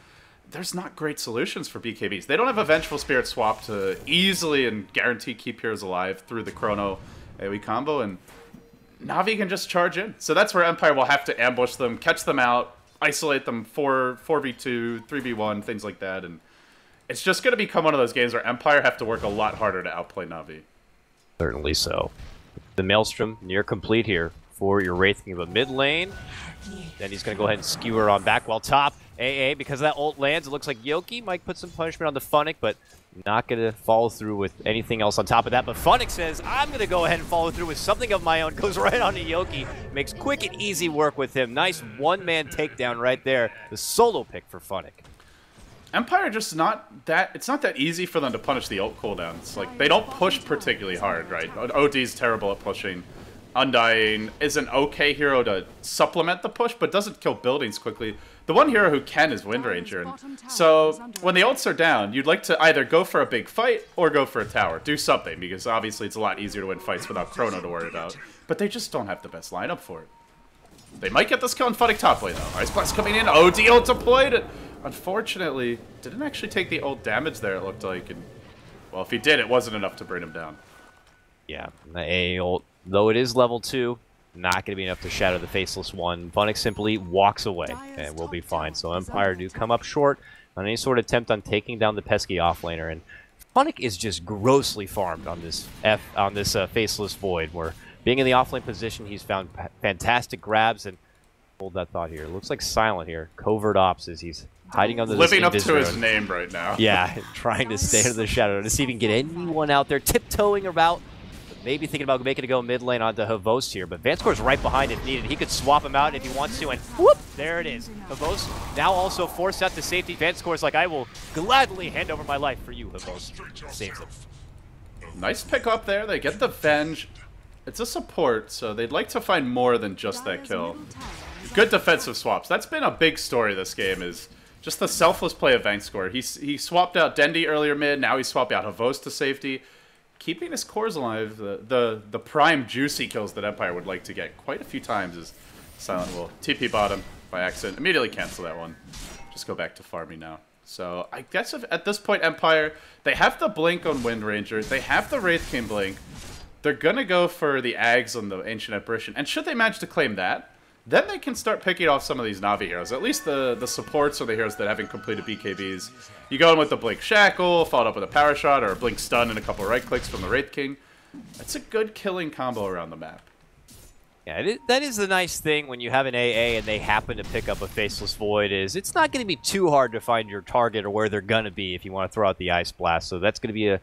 There's not great solutions for BKBs. They don't have a Vengeful Spirit swap to easily and guarantee keep heroes alive through the Chrono AoE combo, and Na'Vi can just charge in. So that's where Empire will have to ambush them, catch them out, isolate them 4v2, 3v1, things like that, and it's just going to become one of those games where Empire have to work a lot harder to outplay Na'Vi. Certainly so. The Maelstrom near complete here for your Wraith King, but mid lane. Then he's going to go ahead and skewer on back while top. AA, because that ult lands, it looks like Yoki might put some punishment on the Funnick, but not going to follow through with anything else on top of that. But Funnick says, I'm going to go ahead and follow through with something of my own. Goes right on to Yoki. Makes quick and easy work with him. Nice one-man takedown right there. The solo pick for Funnick. Empire just not that, it's not that easy for them to punish the ult cooldowns. Like, they don't push particularly hard, right? OD's terrible at pushing. Undying is an okay hero to supplement the push, but doesn't kill buildings quickly. The one hero who can is Windranger. And so when the ults are down, you'd like to either go for a big fight or go for a tower. Do something, because obviously it's a lot easier to win fights without Chrono to worry about. But they just don't have the best lineup for it. They might get this kill on Funnick top lane, though. Ice Blast coming in. OD ult deployed. Unfortunately, didn't actually take the ult damage there, it looked like. And, well, if he did, it wasn't enough to bring him down. Yeah, the AA ult, though it is level 2, not going to be enough to shatter the Faceless one. Funnick simply walks away, and we'll be fine. So Empire do come up short on any sort of attempt on taking down the pesky offlaner. And Funnick is just grossly farmed on this Faceless Void, where being in the offlane position, he's found fantastic grabs. And hold that thought here. It looks like Silent here. Covert ops as he's hiding under this living up to his name right now. Yeah, trying to stay under the shadow to see if he can get anyone out there, tiptoeing about. Maybe thinking about making it go mid lane onto Havost here, but Vanscore's right behind if needed. He could swap him out if he wants to, and whoop, there it is. Havost now also forced out to safety. Vanscore's like, I will gladly hand over my life for you, Havost. Saves him. Nice pick up there. They get the Venge. It's a support, so they'd like to find more than just that kill. Good defensive swaps. That's been a big story this game, is just the selfless play of Vanscore. He swapped out Dendi earlier mid, now he swapped out Havost to safety. Keeping his cores alive, the prime juicy kills that Empire would like to get quite a few times is Silent will TP bottom by accident. Immediately cancel that one. Just go back to farming now. So I guess at this point, Empire, they have the blink on Windranger. They have the Wraith King blink. They're going to go for the Ags on the Ancient Apparition. And should they manage to claim that, then they can start picking off some of these Na'Vi heroes. At least the supports or the heroes that haven't completed BKBs. You go in with the Blink Shackle, followed up with a Power Shot, or a Blink Stun and a couple right clicks from the Wraith King. That's a good killing combo around the map. Yeah, that is the nice thing when you have an AA and they happen to pick up a Faceless Void, is it's not going to be too hard to find your target or where they're going to be if you want to throw out the Ice Blast. So that's going to be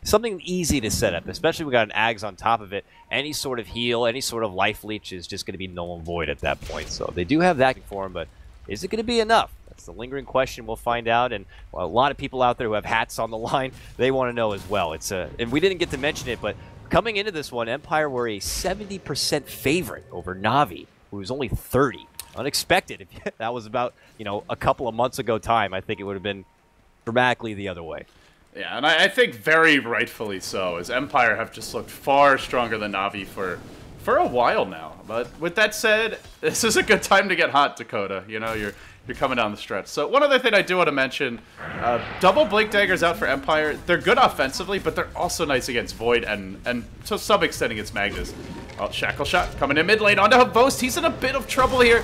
something easy to set up, especially if we got an Ags on top of it. Any sort of heal, any sort of life leech is just going to be null and void at that point. So they do have that for him, but is it going to be enough? That's the lingering question. We'll find out. And well, a lot of people out there who have hats on the line, they want to know as well. And we didn't get to mention it, but coming into this one, Empire were a 70% favorite over Na'Vi, who was only 30. Unexpected. If that was about, a couple of months ago time, I think it would have been dramatically the other way. Yeah, and I think very rightfully so, as Empire have just looked far stronger than Na'Vi for a while now. But with that said, this is a good time to get hot, Dakota. You're coming down the stretch. So one other thing I do want to mention, double Blink Daggers out for Empire. They're good offensively, but they're also nice against Void and to some extent against Magnus. Oh, Shackle Shot coming in mid lane onto Havost. He's in a bit of trouble here.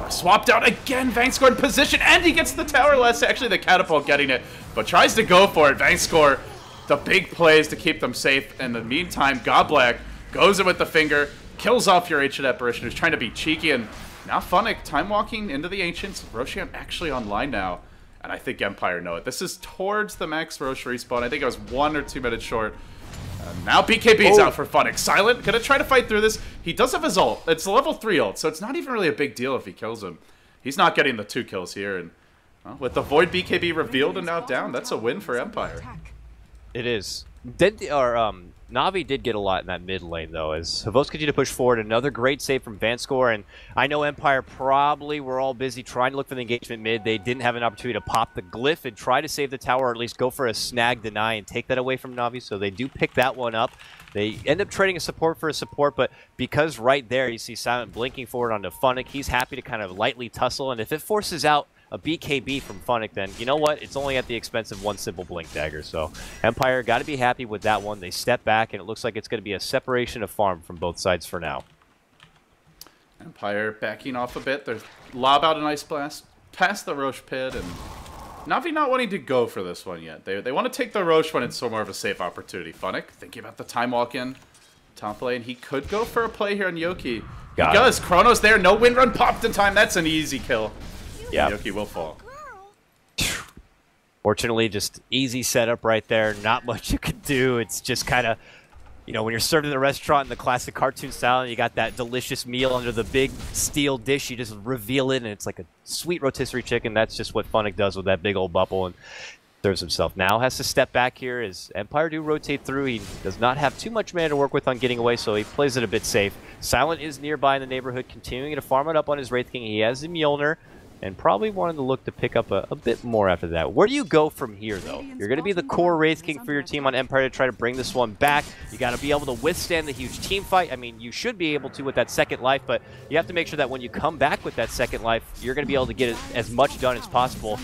Swapped out again, Vangscore in position, and he gets the tower less. Actually, the catapult getting it, but tries to go for it. Vangscore, the big plays to keep them safe. In the meantime, Godblack goes in with the finger, kills off your Ancient Apparition, who's trying to be cheeky, and now Funnick time walking into the Ancients. Roshan actually online now, and I think Empire know it. This is towards the max Rosh respawn. I think I was 1 or 2 minutes short. Now BKB's out for Funnick. Silent, gonna try to fight through this. He does have his ult. It's a level 3 ult, so it's not even really a big deal if he kills him. He's not getting the 2 kills here, and well, with the Void BKB revealed and now down, that's a win for Empire. It is. Na'Vi did get a lot in that mid lane, though, as Havost continued to push forward. Another great save from Vanscore, and I know Empire probably were all busy trying to look for the engagement mid. They didn't have an opportunity to pop the glyph and try to save the tower, or at least go for a snag deny and take that away from Na'Vi, so they do pick that one up. They end up trading a support for a support, but because right there you see Silent blinking forward onto Funnick, he's happy to kind of lightly tussle, and if it forces out a BKB from Funnick, then you know what? It's only at the expense of one simple Blink Dagger. So Empire got to be happy with that one. They step back, and it looks like it's going to be a separation of farm from both sides for now. Empire backing off a bit. They lob out an Ice Blast past the Roche pit, and Na'Vi not wanting to go for this one yet. They want to take the Roche when it's more of a safe opportunity. Funnick thinking about the time walk in. Top lane. He could go for a play here on Yoki. He does. Chrono's there. No wind run popped in time. That's an easy kill. Yeah. Yoki will fall. Fortunately, just easy setup right there. Not much you could do. It's just kind of, you know, when you're served in the restaurant in the classic cartoon style and you got that delicious meal under the big steel dish, you just reveal it and it's like a sweet rotisserie chicken. That's just what Funnick does with that big old bubble and serves himself. Now has to step back here as Empire do rotate through. He does not have too much mana to work with on getting away, so he plays it a bit safe. Silent is nearby in the neighborhood, continuing to farm it up on his Wraith King. He has the Mjolnir, and probably wanted to look to pick up a bit more after that. Where do you go from here, though? You're going to be the core Wraith King for your team on Empire to try to bring this one back. You got to be able to withstand the huge team fight. I mean, you should be able to with that second life, but you have to make sure that when you come back with that second life, you're going to be able to get as much done as possible,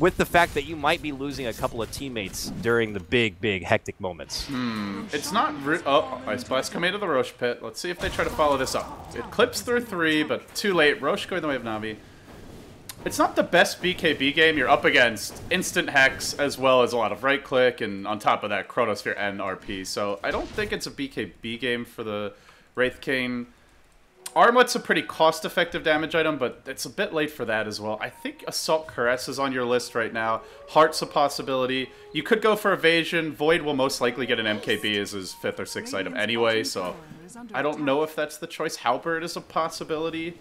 with the fact that you might be losing a couple of teammates during the big, hectic moments. It's not... Oh, Ice Blast coming into the Roche pit. Let's see if they try to follow this up. It clips through 3, but too late. Roche going the way of Na'Vi. It's not the best BKB game. You're up against instant Hex, as well as a lot of right-click, and on top of that, Chronosphere and RP. So I don't think it's a BKB game for the Wraith King. Armlet's a pretty cost-effective damage item, but it's a bit late for that as well. I think Assault Caress is on your list right now. Heart's a possibility. You could go for Evasion. Void will most likely get an MKB as his 5th or 6th item anyway, so I don't know if that's the choice. Halberd is a possibility.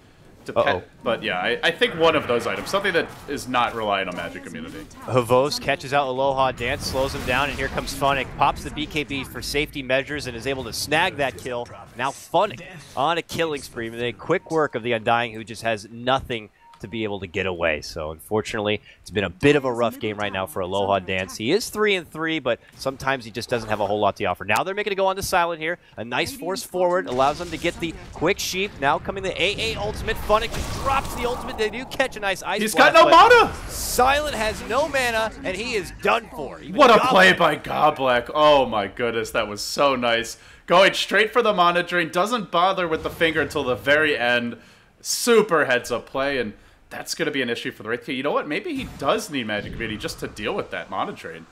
But yeah, I think one of those items, something that is not reliant on magic immunity. Havos catches out Aloha Dance, slows him down, and here comes Funnick. Pops the BKB for safety measures and is able to snag that kill. Now Funnick on a killing spree. A quick work of the Undying, who just has nothing to be able to get away. So unfortunately, it's been a bit of a rough game right now for Aloha Dance. He is 3-3, but sometimes he just doesn't have a whole lot to offer. Now they're making it go on to Silent here. A nice force forward allows them to get the quick sheep. Now coming the AA ultimate. Funnick drops the ultimate. They do catch a nice ice. He's got no mana! Silent has no mana, and he is done for. Even what a play by KOTLguy. Oh my goodness, that was so nice. Going straight for the mana drain. Doesn't bother with the finger until the very end. Super heads-up play, and that's going to be an issue for the Wraith King. You know what? Maybe he does need magic immunity just to deal with that mana drain.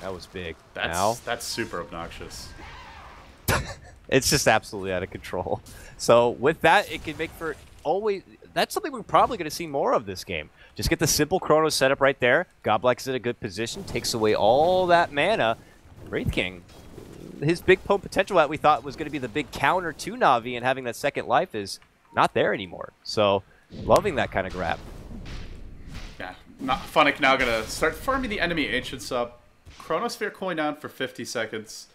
That was big. That's super obnoxious. It's just absolutely out of control. So with that, it can make for always... That's something we're probably going to see more of this game. Just get the simple Chrono setup right there. KOTLguy's in a good position. Takes away all that mana. Wraith King, his big potential that we thought was going to be the big counter to Na'Vi and having that second life is not there anymore. So... loving that kind of grab. Yeah, Funnick now gonna start farming the enemy Ancients up. Chronosphere cooling down for 50 seconds.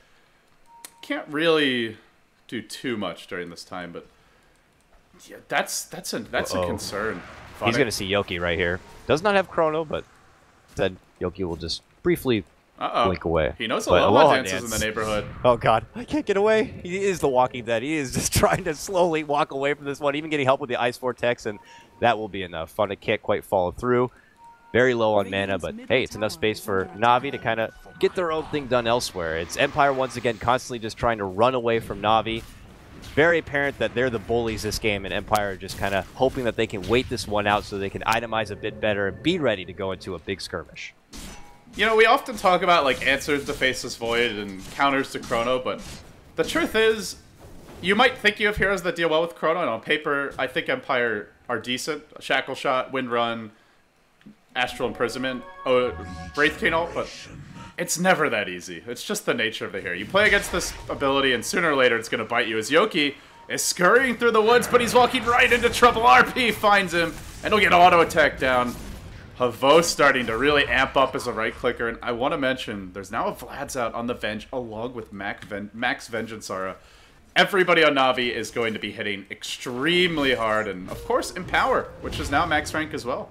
Can't really do too much during this time, but yeah, that's a concern. Funnick. He's gonna see Yoki right here. Does not have Chrono, but said Yoki will just briefly blink away. He knows Aloha dances in the neighborhood. Oh god, I can't get away. He is the Walking Dead. He is just trying to slowly walk away from this one, even getting help with the Ice Vortex, and that will be enough. Funnick can't quite follow through. Very low on mana, but hey, it's enough space for Na'Vi to kind of get their own thing done elsewhere. It's Empire once again constantly just trying to run away from Na'Vi. It's very apparent that they're the bullies this game, and Empire are just kind of hoping that they can wait this one out so they can itemize a bit better and be ready to go into a big skirmish. You know, we often talk about, like, answers to Faceless Void and counters to Chrono, but the truth is, you might think you have heroes that deal well with Chrono, and on paper, I think Empire are decent. Shackle Shot, Wind Run, Astral Imprisonment, Wraith King ult, but it's never that easy. It's just the nature of the hero. You play against this ability, and sooner or later, it's going to bite you. As Yoki is scurrying through the woods, but he's walking right into trouble. RP finds him, and he'll get auto-attack down. Havos starting to really amp up as a right-clicker, and I want to mention, there's now a Vlad's out on the Venge, along with Max Vengeansara. Everybody on Na'Vi is going to be hitting extremely hard, and of course, Empower, which is now max rank as well.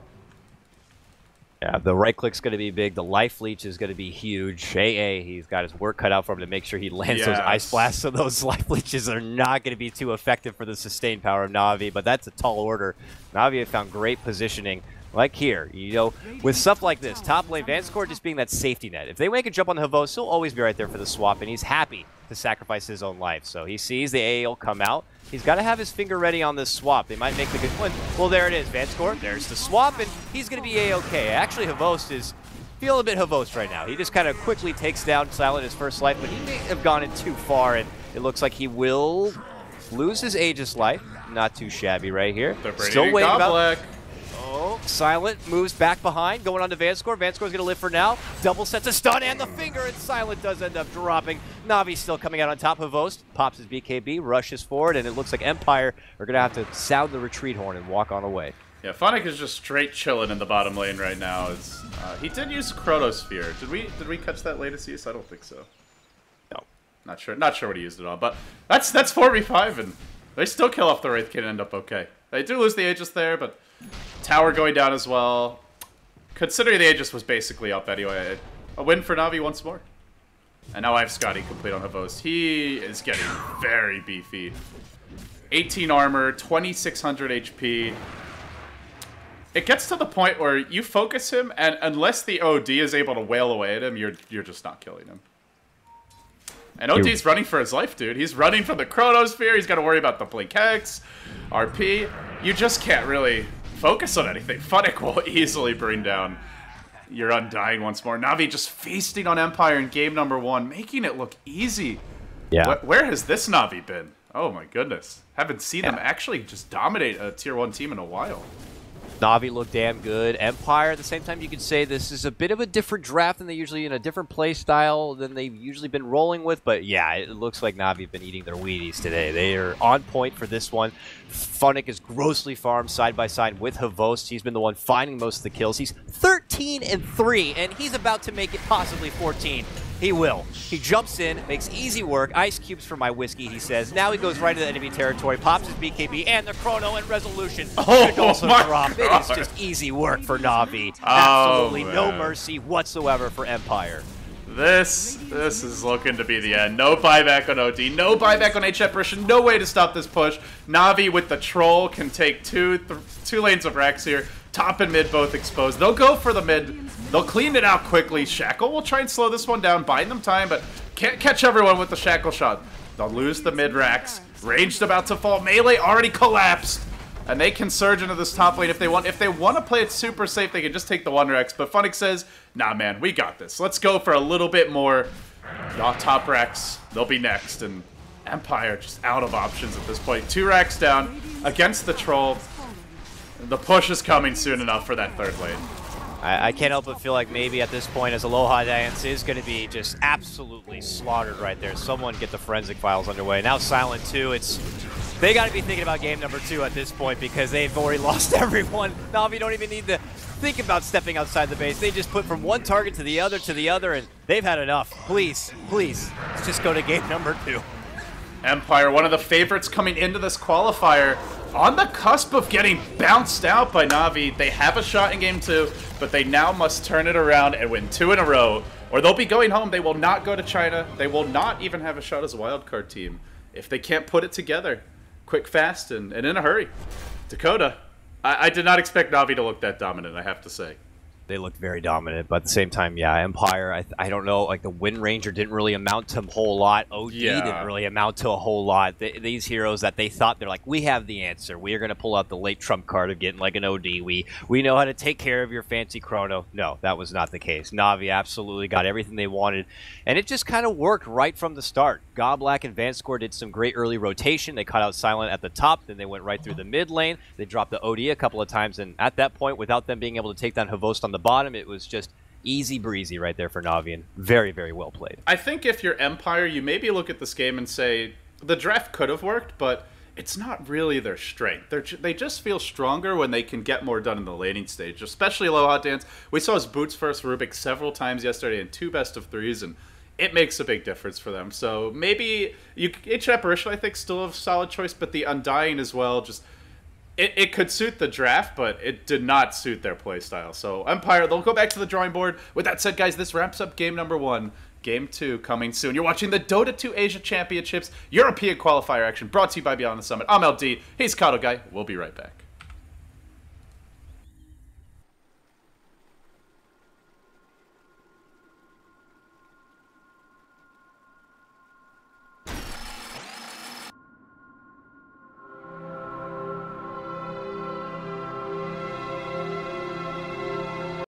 Yeah, the right-click's going to be big. The Life Leech is going to be huge. AA, he's got his work cut out for him to make sure he lands those Ice Blasts, so those Life Leeches are not going to be too effective for the sustained power of Na'Vi, but that's a tall order. Na'Vi have found great positioning. Like here, you know, with stuff like this, top lane, Vanscore just being that safety net. If they make a jump on the Havos, he'll always be right there for the swap, and he's happy to sacrifice his own life. So he sees the AA will come out. He's got to have his finger ready on this swap. They might make the good one. Well, there it is, Vanscore. There's the swap, and he's going to be A-okay. Actually, Havos is feeling a bit Havos right now. He just kind of quickly takes down Silent his first life, but he may have gone in too far, and it looks like he will lose his Aegis life. Not too shabby right here. Still waiting about... Oh, Silent moves back behind, going on to Vanscore. Vanscore's going to live for now. Double sets a stun and the finger, and Silent does end up dropping. Navi still coming out on top of Host. Pops his BKB, rushes forward, and it looks like Empire are going to have to sound the retreat horn and walk on away. Yeah, Funnick is just straight chilling in the bottom lane right now. He did use Chronosphere. Did we catch that latest use? I don't think so. No. Not sure what he used it on, but that's 4v5, and they still kill off the Wraith King and end up okay. They do lose the Aegis there, but tower going down as well. Considering the Aegis was basically up anyway, a win for Navi once more. And now I have Scotty complete on Havost. He is getting very beefy. 18 armor, 2600 HP. It gets to the point where you focus him, and unless the OD is able to wail away at him, you're just not killing him. And OD's running for his life, dude. He's running from the Chronosphere. He's got to worry about the Blink Hex, RP. You just can't really focus on anything. Funnick will easily bring down your Undying once more. Navi just feasting on Empire in game number 1, making it look easy. Yeah. Where has this Navi been? Oh my goodness. Haven't seen them actually just dominate a tier 1 team in a while. Navi looked damn good. Empire, at the same time, you could say this is a bit of a different draft than they usually, in a different play style than they've usually been rolling with. But yeah, it looks like Navi have been eating their Wheaties today. They are on point for this one. Funnick is grossly farmed side by side with Havost. He's been the one finding most of the kills. He's 13-3, and he's about to make it possibly 14. He will. He jumps in, makes easy work. Ice cubes for my whiskey, he says. Now he goes right into enemy territory, pops his BKB, and the Chrono and Resolution should also drop. It is just easy work for Navi. Absolutely no mercy whatsoever for Empire. This is looking to be the end. No buyback on OD, no buyback on H Apparition, no way to stop this push. Navi with the Troll can take two lanes of Rex here. Top and mid both exposed. They'll go for the mid. They'll clean it out quickly. Shackle will try and slow this one down, buying them time, but can't catch everyone with the Shackle shot. They'll lose the mid racks. Ranged about to fall. Melee already collapsed. And they can surge into this top lane if they want. If they want to play it super safe, they can just take the 1 Rex. But Funnick says, nah, man, we got this. Let's go for a little bit more top Rex. They'll be next. And Empire just out of options at this point. 2 Rex down against the Troll. The push is coming soon enough for that 3rd lane. I can't help but feel like maybe at this point, as Aloha Dance is going to be just absolutely slaughtered right there. Someone get the forensic files underway. Now Silent too. They got to be thinking about game number 2 at this point because they've already lost everyone. Navi don't even need to think about stepping outside the base. They just put from one target to the other, and they've had enough. Please, please, let's just go to game number 2. Empire, one of the favorites coming into this qualifier, on the cusp of getting bounced out by Navi. They have a shot in game 2, but they now must turn it around and win 2 in a row, or they'll be going home. They will not go to China. They will not even have a shot as a wildcard team if they can't put it together quick, fast, and in a hurry. Dakota, I did not expect Navi to look that dominant, I have to say. They looked very dominant, but at the same time, yeah, Empire, I don't know, like the Wind Ranger didn't really amount to a whole lot. OD didn't really amount to a whole lot. These heroes that they thought, they're like, we have the answer. We are going to pull out the late trump card of getting like an OD. We know how to take care of your fancy Chrono. No, that was not the case. Navi absolutely got everything they wanted, and it just kind of worked right from the start. Godblack and Vanscore did some great early rotation. They caught out Silent at the top, then they went right through the mid lane. They dropped the OD a couple of times, and at that point, without them being able to take down Havost on the bottom, it was just easy breezy right there for Navi, and very, very well played. I think if you're Empire, you maybe look at this game and say, the draft could have worked, but it's not really their strength. They just feel stronger when they can get more done in the laning stage, especially Aloha Dance. We saw his boots first Rubik several times yesterday in 2 best-of-3s, and it makes a big difference for them. So maybe H Apparition, I think, still a solid choice, but the Undying as well, just it could suit the draft, but it did not suit their playstyle. So Empire, they'll go back to the drawing board. With that said, guys, this wraps up game number 1. Game 2 coming soon. You're watching the Dota 2 Asia Championships European Qualifier action brought to you by Beyond the Summit. I'm LD. He's KOTLguy. We'll be right back.